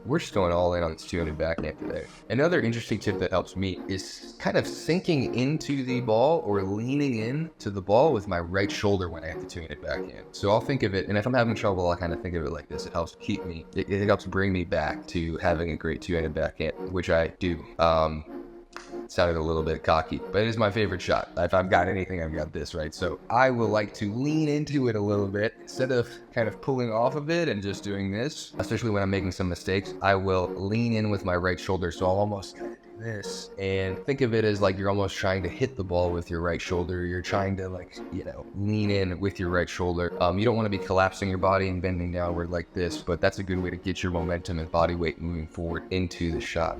we're just going all in on this two-handed backhand today. Another interesting tip that helps me is kind of sinking into the ball or leaning in to the ball with my right shoulder when I hit the two-handed backhand. So I'll think of it, and if I'm having trouble, I'll kind of think of it like this. It helps keep me, it helps bring me back to having a great two-handed backhand, which I do. Sounded a little bit cocky, but it is my favorite shot. If I've got anything, I've got this, right? So I will like to lean into it a little bit instead of kind of pulling off of it and just doing this, especially when I'm making some mistakes. I will lean in with my right shoulder, so I'll almost kind of do this and think of it as like you're almost trying to hit the ball with your right shoulder. You're trying to lean in with your right shoulder. You don't want to be collapsing your body and bending downward like this, but that's a good way to get your momentum and body weight moving forward into the shot.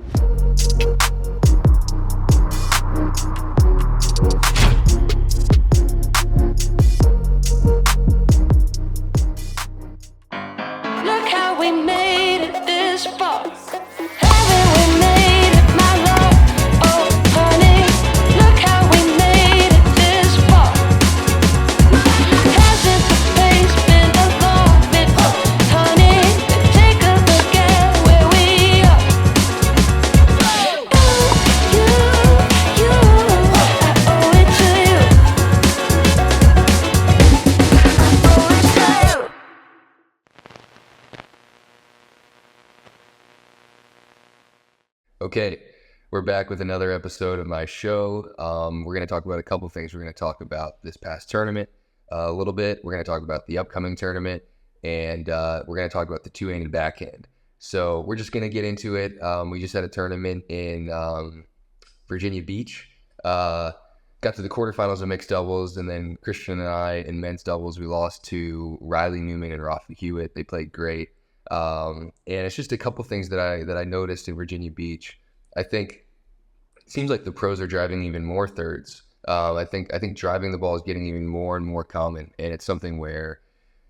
Look how we made it this far. Haven't we made it, my love? Oh, honey, look how we made it this far. Hasn't the pace been a long bit, honey? Take a look at where we are. You, I owe it to you. I owe it to you. Okay, we're back with another episode of my show. We're going to talk about a couple things. We're going to talk about this past tournament a little bit. We're going to talk about the upcoming tournament, and we're going to talk about the two-handed backhand. So we're just going to get into it. We just had a tournament in Virginia Beach. Got to the quarterfinals of mixed doubles, and then Christian and I in men's doubles, we lost to Riley Newman and Rafa Hewitt. They played great. And it's just a couple things that I noticed in Virginia Beach. I think it seems like the pros are driving even more thirds. I think driving the ball is getting even more and more common, and it's something where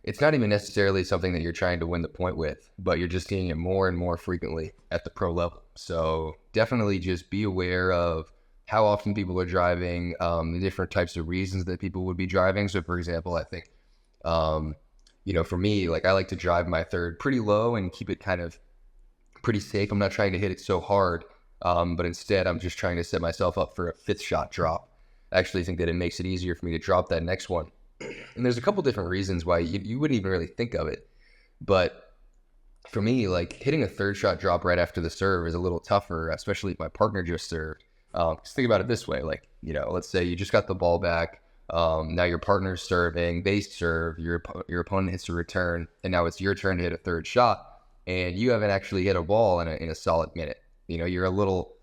it's not even necessarily something that you're trying to win the point with, but you're just seeing it more and more frequently at the pro level. So definitely just be aware of how often people are driving, the different types of reasons that people would be driving. So for example, I think, for me, like I like to drive my third pretty low and keep it kind of pretty safe. I'm not trying to hit it so hard, but instead I'm just trying to set myself up for a fifth shot drop. I actually think that it makes it easier for me to drop that next one. And there's a couple different reasons why you wouldn't even really think of it. But for me, like hitting a third shot drop right after the serve is a little tougher, especially if my partner just served. Just think about it this way, like, let's say you just got the ball back. Now your partner's serving, they serve, your opponent hits a return, and now it's your turn to hit a third shot, and you haven't actually hit a ball in a solid minute. You're a little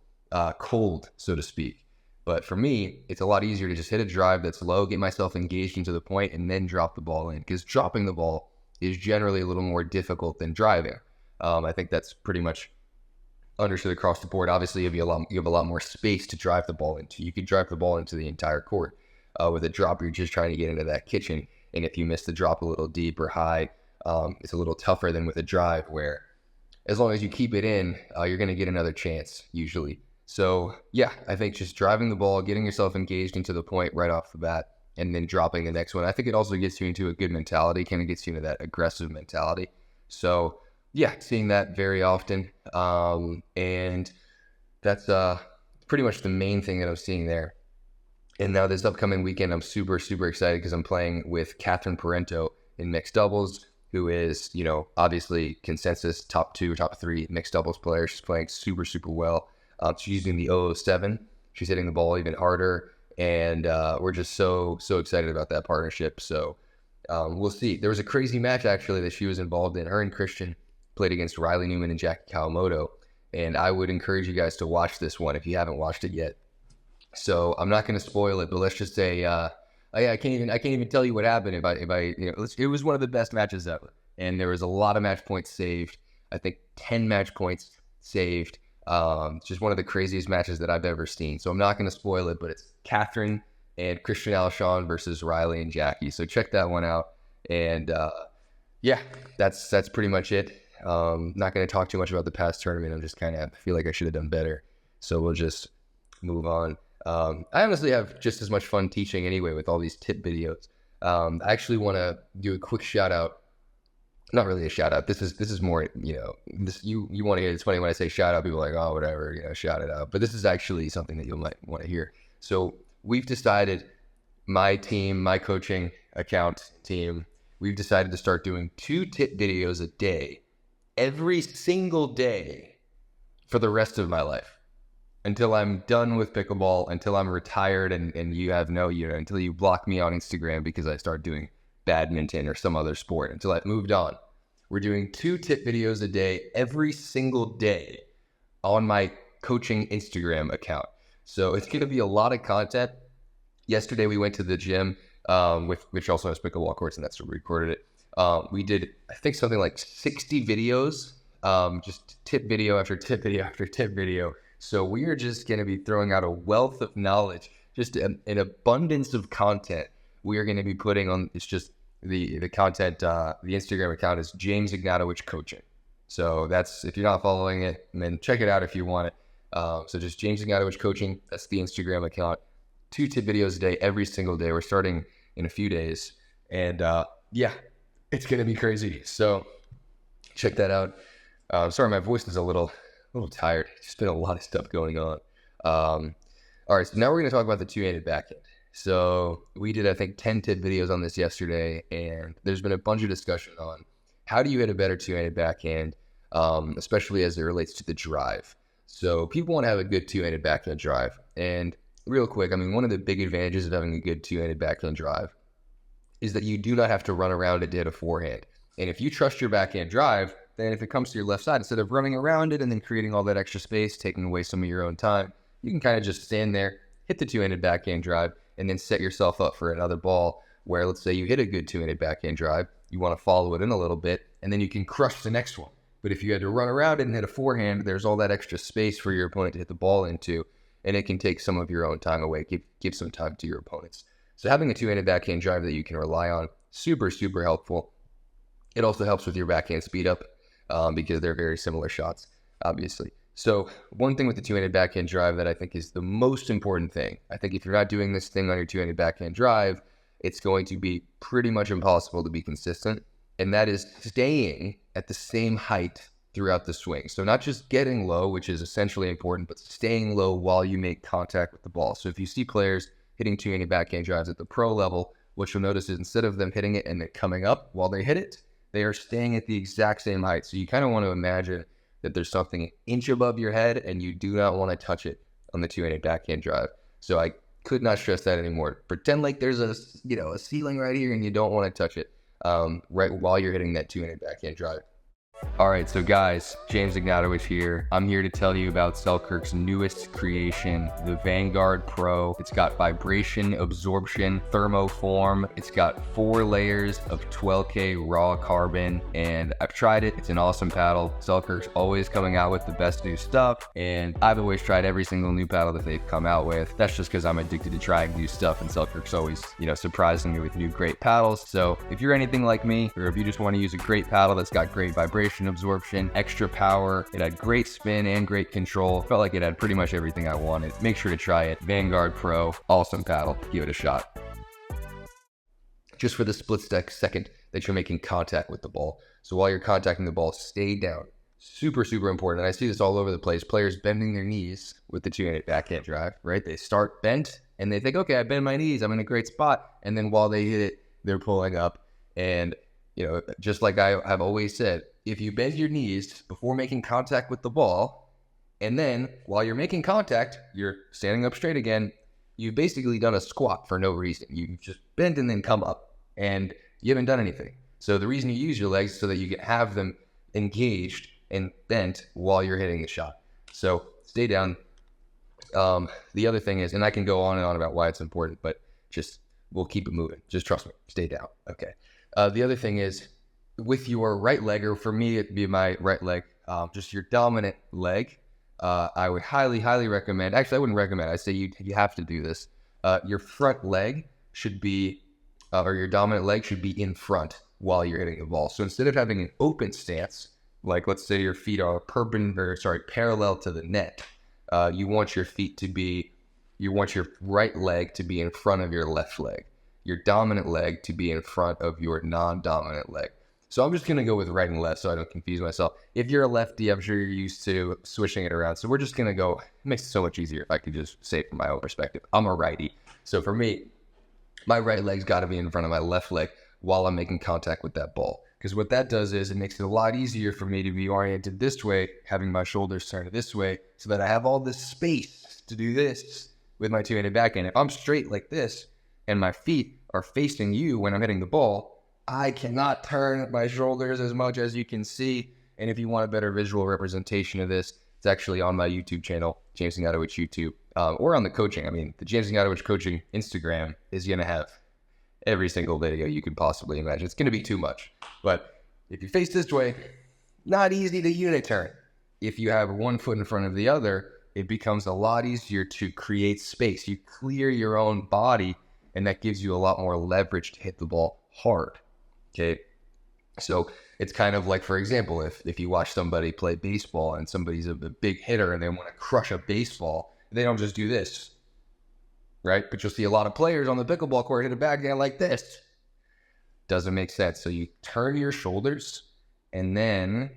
cold, so to speak. But for me, it's a lot easier to just hit a drive that's low, get myself engaged into the point, and then drop the ball in, because dropping the ball is generally a little more difficult than driving. I think that's pretty much understood across the board. Obviously, you have a lot more space to drive the ball into. You could drive the ball into the entire court. With a drop, you're just trying to get into that kitchen, and if you miss the drop a little deep or high, it's a little tougher than with a drive, where as long as you keep it in, you're going to get another chance usually. So yeah, I think just driving the ball, getting yourself engaged into the point right off the bat, and then dropping the next one. I think it also gets you into a good mentality, kind of gets you into that aggressive mentality. So yeah, seeing that very often, and that's pretty much the main thing that I'm seeing there. And now this upcoming weekend, I'm super, super excited because I'm playing with Catherine Parenteau in mixed doubles, who is, obviously consensus top 2 or top 3 mixed doubles player. She's playing super, super well. She's using the 007. She's hitting the ball even harder. And we're just so, so excited about that partnership. So we'll see. There was a crazy match, actually, that she was involved in. Her and Christian played against Riley Newman and Jackie Kawamoto. And I would encourage you guys to watch this one if you haven't watched it yet. So I'm not going to spoil it, but let's just say I can't even tell you what happened. It was one of the best matches ever, and there was a lot of match points saved. I think 10 match points saved. Just one of the craziest matches that I've ever seen. So I'm not going to spoil it, but it's Catherine and Christian Alshon versus Riley and Jackie. So check that one out. And yeah, that's pretty much it. Not going to talk too much about the past tournament. I'm just kind of feel like I should have done better. So we'll just move on. I honestly have just as much fun teaching anyway with all these tip videos. I actually want to do a quick shout out not really a shout out. This is more, you want to hear. It's funny when I say shout out, people are like, oh, whatever, shout it out. But this is actually something that you might want to hear. So we've decided, my team, my coaching account team, we've decided to start doing 2 tip videos a day, every single day for the rest of my life, until I'm done with pickleball, until I'm retired, and you have until you block me on Instagram because I start doing badminton or some other sport, until I've moved on. We're doing 2 tip videos a day, every single day, on my coaching Instagram account. So it's going to be a lot of content. Yesterday we went to the gym, which also has pickleball courts, and that's where we recorded it. We did, I think, something like 60 videos, just tip video after tip video after tip video. So we are just going to be throwing out a wealth of knowledge, just an abundance of content we are going to be putting on. It's just the content, the Instagram account is James Ignatowich Coaching. So that's, if you're not following it, then check it out if you want it. So just James Ignatowich Coaching, that's the Instagram account. 2 tip videos a day, every single day. We're starting in a few days. And it's going to be crazy. So check that out. Sorry, my voice is a little tired. Just been a lot of stuff going on. All right, so now we're going to talk about the two-handed backhand. So we did, I think, 10 tip videos on this yesterday, and there's been a bunch of discussion on how do you hit a better two-handed backhand, especially as it relates to the drive. So people want to have a good two-handed backhand drive. And real quick, one of the big advantages of having a good two-handed backhand drive is that you do not have to run around it to hit a forehand. And if you trust your backhand drive, then if it comes to your left side, instead of running around it and then creating all that extra space, taking away some of your own time, you can kind of just stand there, hit the two-handed backhand drive, and then set yourself up for another ball where, let's say you hit a good two-handed backhand drive, you want to follow it in a little bit, and then you can crush the next one. But if you had to run around it and hit a forehand, there's all that extra space for your opponent to hit the ball into, and it can take some of your own time away, give some time to your opponents. So having a two-handed backhand drive that you can rely on, super, super helpful. It also helps with your backhand speed up because they're very similar shots, obviously. So one thing with the two-handed backhand drive that I think is the most important thing, I think if you're not doing this thing on your two-handed backhand drive, it's going to be pretty much impossible to be consistent, and that is staying at the same height throughout the swing. So not just getting low, which is essentially important, but staying low while you make contact with the ball. So if you see players hitting two-handed backhand drives at the pro level, what you'll notice is instead of them hitting it and then coming up while they hit it, they are staying at the exact same height. So you kind of want to imagine that there's something an inch above your head and you do not want to touch it on the two-handed backhand drive. So I could not stress that anymore. Pretend like there's a ceiling right here and you don't want to touch it right while you're hitting that two-handed backhand drive. All right, so guys, James Ignatowich here. I'm here to tell you about Selkirk's newest creation, the Vanguard Pro. It's got vibration, absorption, thermoform. It's got 4 layers of 12K raw carbon, and I've tried it. It's an awesome paddle. Selkirk's always coming out with the best new stuff, and I've always tried every single new paddle that they've come out with. That's just because I'm addicted to trying new stuff, and Selkirk's always, surprising me with new great paddles. So if you're anything like me, or if you just want to use a great paddle that's got great vibration, absorption, extra power, it had great spin and great control, felt like it had pretty much everything I wanted, make sure to try it. Vanguard Pro, awesome paddle, give it a shot. Just for the split second that you're making contact with the ball. So while you're contacting the ball, stay down. Super, super important. And I see this all over the place. Players bending their knees with the two-handed backhand drive, right? They start bent and they think, okay, I bend my knees, I'm in a great spot. And then while they hit it, they're pulling up. And just like I have always said, if you bend your knees before making contact with the ball, and then while you're making contact, you're standing up straight again, you've basically done a squat for no reason. You've just bent and then come up, and you haven't done anything. So the reason you use your legs is so that you can have them engaged and bent while you're hitting the shot. So stay down. The other thing is, and I can go on and on about why it's important, but we'll keep it moving. Just trust me, stay down. Okay. The other thing is, with your right leg, or for me it'd be my right leg, just your dominant leg, I would highly, highly recommend, actually I wouldn't recommend, I say you have to do this. Your front leg should be, or your dominant leg should be in front while you're hitting the ball. So instead of having an open stance, like let's say your feet are parallel to the net, you want your right leg to be in front of your left leg, your dominant leg to be in front of your non-dominant leg. So I'm just going to go with right and left so I don't confuse myself. If you're a lefty, I'm sure you're used to swishing it around. So we're just going to go, it makes it so much easier if I could just say it from my own perspective. I'm a righty. So for me, my right leg's got to be in front of my left leg while I'm making contact with that ball. Because what that does is it makes it a lot easier for me to be oriented this way, having my shoulders turned this way, so that I have all this space to do this with my two-handed backhand. If I'm straight like this and my feet are facing you when I'm hitting the ball, I cannot turn my shoulders as much as you can see. And if you want a better visual representation of this, it's actually on my YouTube channel, James Ignatowich YouTube, or on the coaching. I mean, the James Ignatowich Coaching Instagram is going to have every single video you could possibly imagine. It's going to be too much. But if you face this way, not easy to unit turn. If you have one foot in front of the other, it becomes a lot easier to create space. You clear your own body, and that gives you a lot more leverage to hit the ball hard. Okay, so it's kind of like, for example, if you watch somebody play baseball and somebody's a big hitter and they want to crush a baseball, they don't just do this, right? But you'll see a lot of players on the pickleball court hit a backhand like this. Doesn't make sense. So you turn your shoulders, and then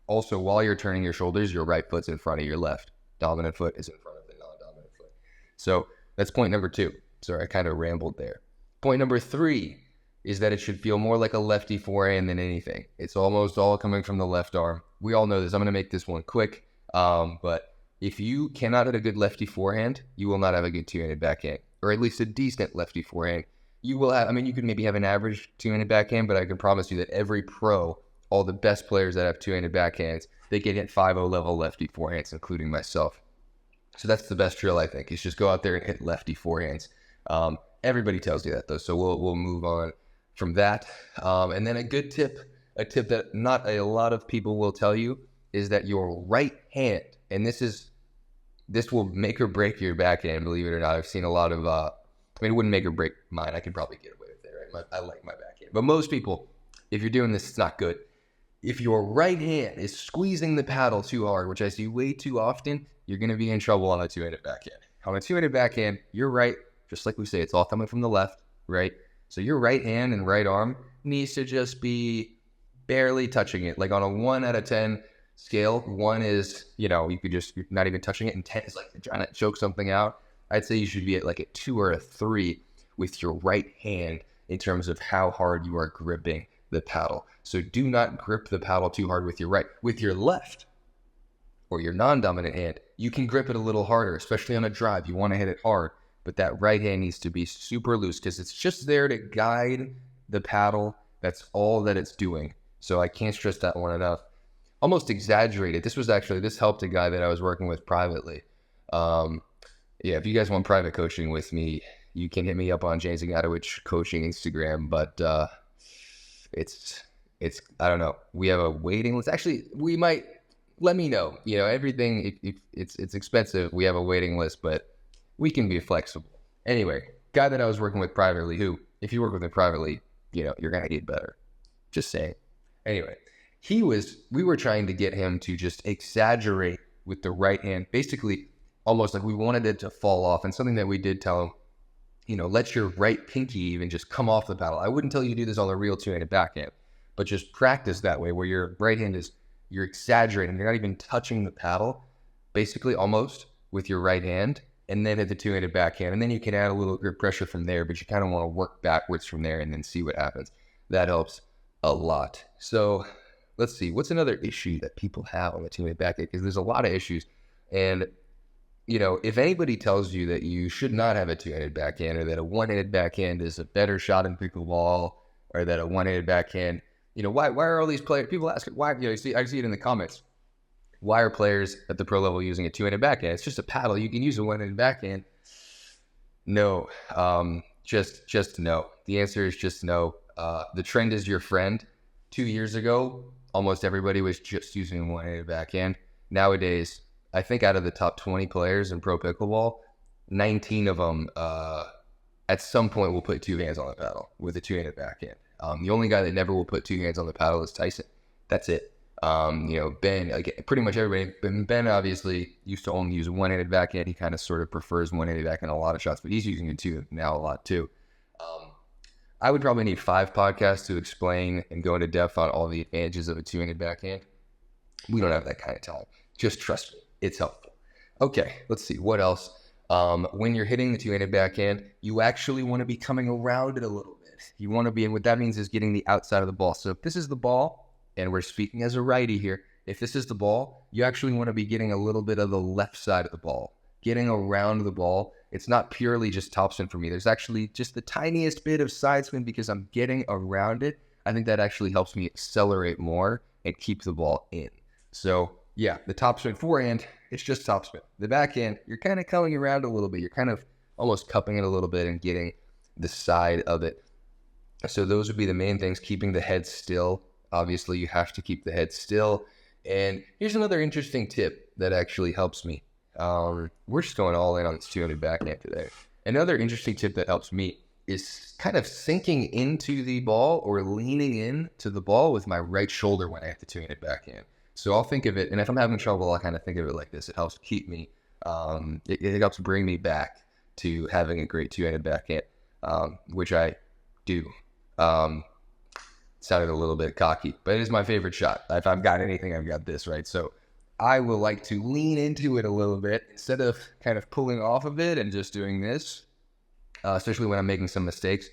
also while you're turning your shoulders, your right foot's in front of your left. Dominant foot is in front of the non-dominant foot. So that's point number 2. Sorry, I kind of rambled there. Point number 3 is that it should feel more like a lefty forehand than anything. It's almost all coming from the left arm. We all know this. I'm going to make this one quick. But if you cannot hit a good lefty forehand, you will not have a good two-handed backhand, or at least a decent lefty forehand. You will have, I mean, you could maybe have an average two-handed backhand, but I can promise you that every pro, all the best players that have two-handed backhands, they can hit 5-0 level lefty forehands, including myself. So that's the best drill, I think, is just go out there and hit lefty forehands. Everybody tells you that, though, so we'll move on from that. And then a tip that not a lot of people will tell you, is that your right hand, and this will make or break your backhand, believe it or not. I've seen a lot of, it wouldn't make or break mine. I could probably get away with it, right? I like my backhand. But most people, if you're doing this, it's not good. If your right hand is squeezing the paddle too hard, which I see way too often, you're going to be in trouble on a two-handed backhand. On a two-handed backhand, your right, just like we say, it's all coming from the left, right? So your right hand and right arm needs to just be barely touching it. Like on a 1 out of 10 scale, 1 is, you're not even touching it, and 10 is like trying to choke something out. I'd say you should be at like a 2 or a 3 with your right hand in terms of how hard you are gripping the paddle. So do not grip the paddle too hard with your right. With your left or your non-dominant hand, you can grip it a little harder, especially on a drive. You want to hit it hard. But that right hand needs to be super loose because it's just there to guide the paddle. That's all that it's doing. So I can't stress that one enough. Almost exaggerated. This helped a guy that I was working with privately. If you guys want private coaching with me, you can hit me up on James Ignatowich Coaching Instagram. But it's I don't know. We have a waiting list. Actually, we might, let me know. Everything, it's expensive. We have a waiting list, but we can be flexible. Anyway, guy that I was working with privately, who, if you work with him privately, you're going to get better. Just saying. Anyway, we were trying to get him to just exaggerate with the right hand, basically almost like we wanted it to fall off. And something that we did tell him, let your right pinky even just come off the paddle. I wouldn't tell you to do this on a real two-handed backhand, but just practice that way where your right hand you're exaggerating. You're not even touching the paddle, basically almost with your right hand, and then hit the two-handed backhand. And then you can add a little grip pressure from there, but you kind of want to work backwards from there and then see what happens. That helps a lot. So let's see. What's another issue that people have on the two-handed backhand? Because there's a lot of issues. And, if anybody tells you that you should not have a two-handed backhand, or that a one-handed backhand is a better shot in pickleball, or that a one-handed backhand, why are all these players, people ask, why, I see it in the comments. Why are players at the pro level using a two-handed backhand? It's just a paddle. You can use a one-handed backhand. No, just no. The answer is just no. The trend is your friend. 2 years ago, almost everybody was just using a one-handed backhand. Nowadays, I think out of the top 20 players in pro pickleball, 19 of them at some point will put two hands on the paddle with a two-handed backhand. The only guy that never will put two hands on the paddle is Tyson. That's it. Ben, pretty much everybody. Ben obviously used to only use a one-handed backhand. He kind of sort of prefers one-handed backhand in a lot of shots, but he's using it too now a lot too. I would probably need 5 podcasts to explain and go into depth on all the advantages of a two-handed backhand. We don't have that kind of time. Just trust me, it's helpful. Okay, let's see, what else? When you're hitting the two-handed backhand, you actually want to be coming around it a little bit. You want to be, and what that means is getting the outside of the ball. So if this is the ball, and we're speaking as a righty here, if this is the ball, you actually want to be getting a little bit of the left side of the ball, getting around the ball. It's not purely just topspin for me. There's actually just the tiniest bit of side spin because I'm getting around it. I think that actually helps me accelerate more and keep the ball in. So yeah, the topspin forehand, it's just topspin. The backhand, you're kind of coming around a little bit. You're kind of almost cupping it a little bit and getting the side of it. So those would be the main things, keeping the head still. Obviously, you have to keep the head still. And here's another interesting tip that actually helps me. We're just going all in on this two-handed backhand today. Another interesting tip that helps me is kind of sinking into the ball or leaning in to the ball with my right shoulder when I hit the two-handed backhand. So I'll think of it, and if I'm having trouble, I'll kind of think of it like this. It helps keep me, it helps bring me back to having a great two-handed backhand, which I do. Sounded a little bit cocky, but it is my favorite shot. If I've got anything, I've got this, right? So I will like to lean into it a little bit instead of kind of pulling off of it and just doing this, especially when I'm making some mistakes.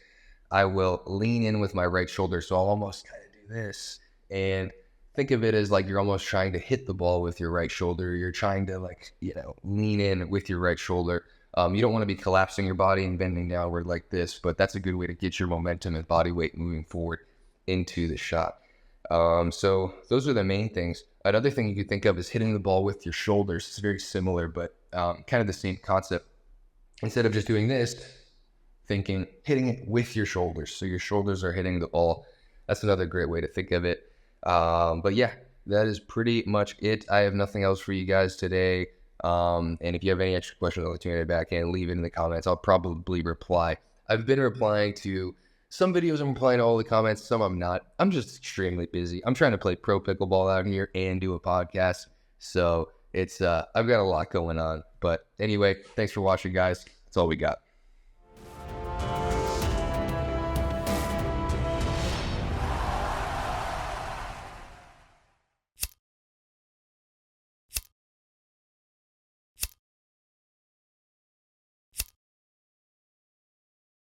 I will lean in with my right shoulder. So I'll almost kind of do this and think of it as like you're almost trying to hit the ball with your right shoulder. You're trying to lean in with your right shoulder. You don't want to be collapsing your body and bending downward like this, but that's a good way to get your momentum and body weight moving forward into the shot. So those are the main things. Another thing you could think of is hitting the ball with your shoulders. It's very similar, but kind of the same concept. Instead of just doing this, hitting it with your shoulders. So your shoulders are hitting the ball. That's another great way to think of it. But yeah, that is pretty much it. I have nothing else for you guys today. And if you have any extra questions on the two-handed backhand, leave it in the comments. I'll probably reply. I've been replying to some videos. I'm replying to all the comments. Some I'm not. I'm just extremely busy. I'm trying to play pro pickleball out here and do a podcast. So it's I've got a lot going on. But anyway, thanks for watching, guys. That's all we got.